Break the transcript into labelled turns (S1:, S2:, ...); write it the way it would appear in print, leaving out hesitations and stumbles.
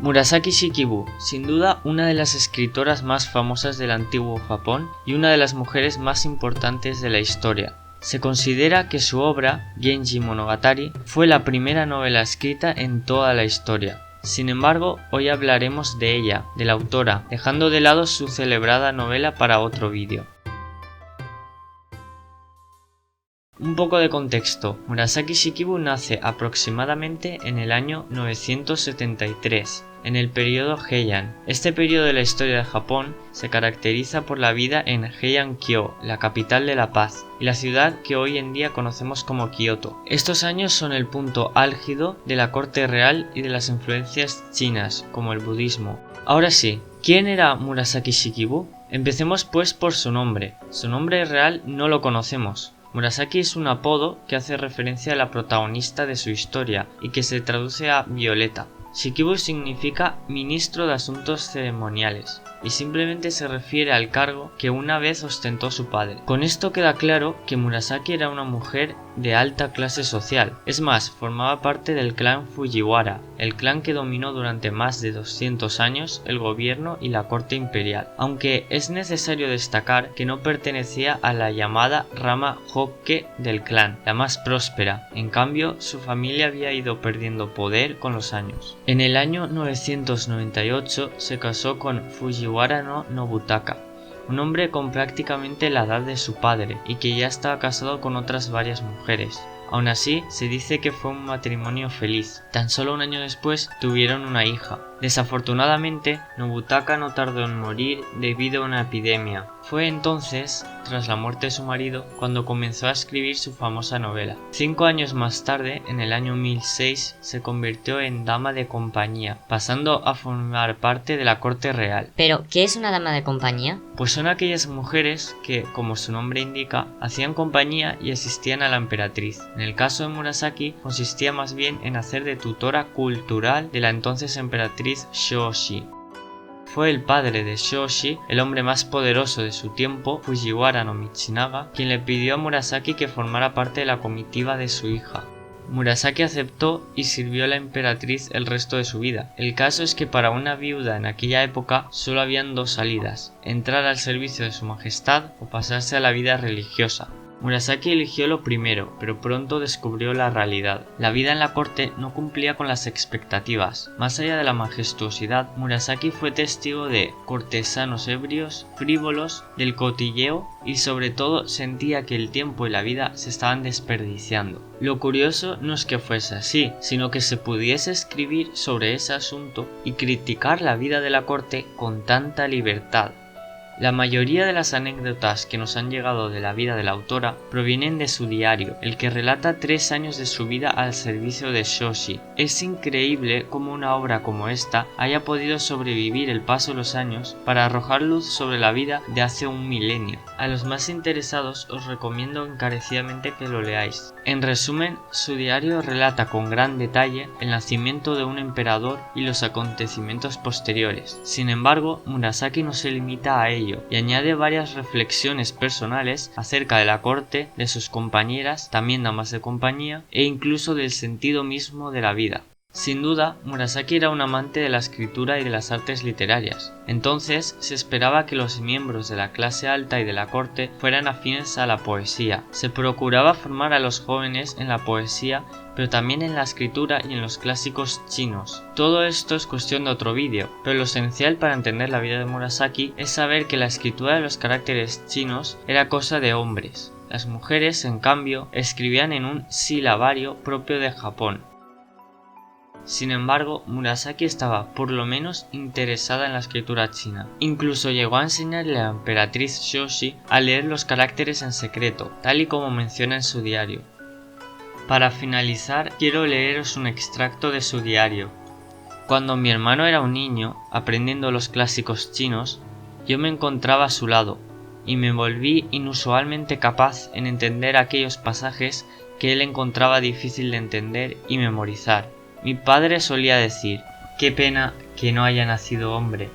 S1: Murasaki Shikibu, sin duda una de las escritoras más famosas del antiguo Japón y una de las mujeres más importantes de la historia. Se considera que su obra, Genji Monogatari, fue la primera novela escrita en toda la historia. Sin embargo, hoy hablaremos de ella, de la autora, dejando de lado su celebrada novela para otro vídeo. Un poco de contexto. Murasaki Shikibu nace aproximadamente en el año 973, en el periodo Heian. Este periodo de la historia de Japón se caracteriza por la vida en Heian-kyo, la capital de la paz, y la ciudad que hoy en día conocemos como Kioto. Estos años son el punto álgido de la corte real y de las influencias chinas, como el budismo. Ahora sí, ¿quién era Murasaki Shikibu? Empecemos pues por su nombre. Su nombre real no lo conocemos. Murasaki es un apodo que hace referencia a la protagonista de su historia y que se traduce a Violeta. Shikibu significa ministro de asuntos ceremoniales y simplemente se refiere al cargo que una vez ostentó su padre. Con esto queda claro que Murasaki era una mujer de alta clase social. Es más, formaba parte del clan Fujiwara, el clan que dominó durante más de 200 años el gobierno y la corte imperial, aunque es necesario destacar que no pertenecía a la llamada rama Hokke del clan, la más próspera. En cambio, su familia había ido perdiendo poder con los años. En el año 998 se casó con Fujiwara no Nobutaka, un hombre con prácticamente la edad de su padre y que ya estaba casado con otras varias mujeres. Aún así, se dice que fue un matrimonio feliz. Tan solo un año después tuvieron una hija. Desafortunadamente, Nobutaka no tardó en morir debido a una epidemia. Fue entonces, tras la muerte de su marido, cuando comenzó a escribir su famosa novela. 5 años más tarde, en el año 1006, se convirtió en dama de compañía, pasando a formar parte de la corte real.
S2: ¿Pero qué es una dama de compañía?
S1: Pues son aquellas mujeres que, como su nombre indica, hacían compañía y asistían a la emperatriz. En el caso de Murasaki, consistía más bien en hacer de tutora cultural de la entonces emperatriz Shoshi. Fue el padre de Shoshi, el hombre más poderoso de su tiempo, Fujiwara no Michinaga, quien le pidió a Murasaki que formara parte de la comitiva de su hija. Murasaki aceptó y sirvió a la emperatriz el resto de su vida. El caso es que para una viuda en aquella época solo habían 2 salidas: entrar al servicio de su majestad o pasarse a la vida religiosa. Murasaki eligió lo primero, pero pronto descubrió la realidad. La vida en la corte no cumplía con las expectativas. Más allá de la majestuosidad, Murasaki fue testigo de cortesanos ebrios, frívolos, del cotilleo y sobre todo sentía que el tiempo y la vida se estaban desperdiciando. Lo curioso no es que fuese así, sino que se pudiese escribir sobre ese asunto y criticar la vida de la corte con tanta libertad. La mayoría de las anécdotas que nos han llegado de la vida de la autora provienen de su diario, el que relata 3 años de su vida al servicio de Shoshi. Es increíble cómo una obra como esta haya podido sobrevivir el paso de los años para arrojar luz sobre la vida de hace un milenio. A los más interesados os recomiendo encarecidamente que lo leáis. En resumen, su diario relata con gran detalle el nacimiento de un emperador y los acontecimientos posteriores. Sin embargo, Murasaki no se limita a ello y añade varias reflexiones personales acerca de la corte, de sus compañeras, también damas de compañía, e incluso del sentido mismo de la vida. Sin duda, Murasaki era un amante de la escritura y de las artes literarias. Entonces, se esperaba que los miembros de la clase alta y de la corte fueran afines a la poesía. Se procuraba formar a los jóvenes en la poesía, pero también en la escritura y en los clásicos chinos. Todo esto es cuestión de otro vídeo, pero lo esencial para entender la vida de Murasaki es saber que la escritura de los caracteres chinos era cosa de hombres. Las mujeres, en cambio, escribían en un silabario propio de Japón. Sin embargo, Murasaki estaba por lo menos interesada en la escritura china. Incluso llegó a enseñarle a la emperatriz Shoshi a leer los caracteres en secreto, tal y como menciona en su diario. Para finalizar, quiero leeros un extracto de su diario. Cuando mi hermano era un niño, aprendiendo los clásicos chinos, yo me encontraba a su lado, y me volví inusualmente capaz en entender aquellos pasajes que él encontraba difícil de entender y memorizar. Mi padre solía decir: «Qué pena que no haya nacido hombre».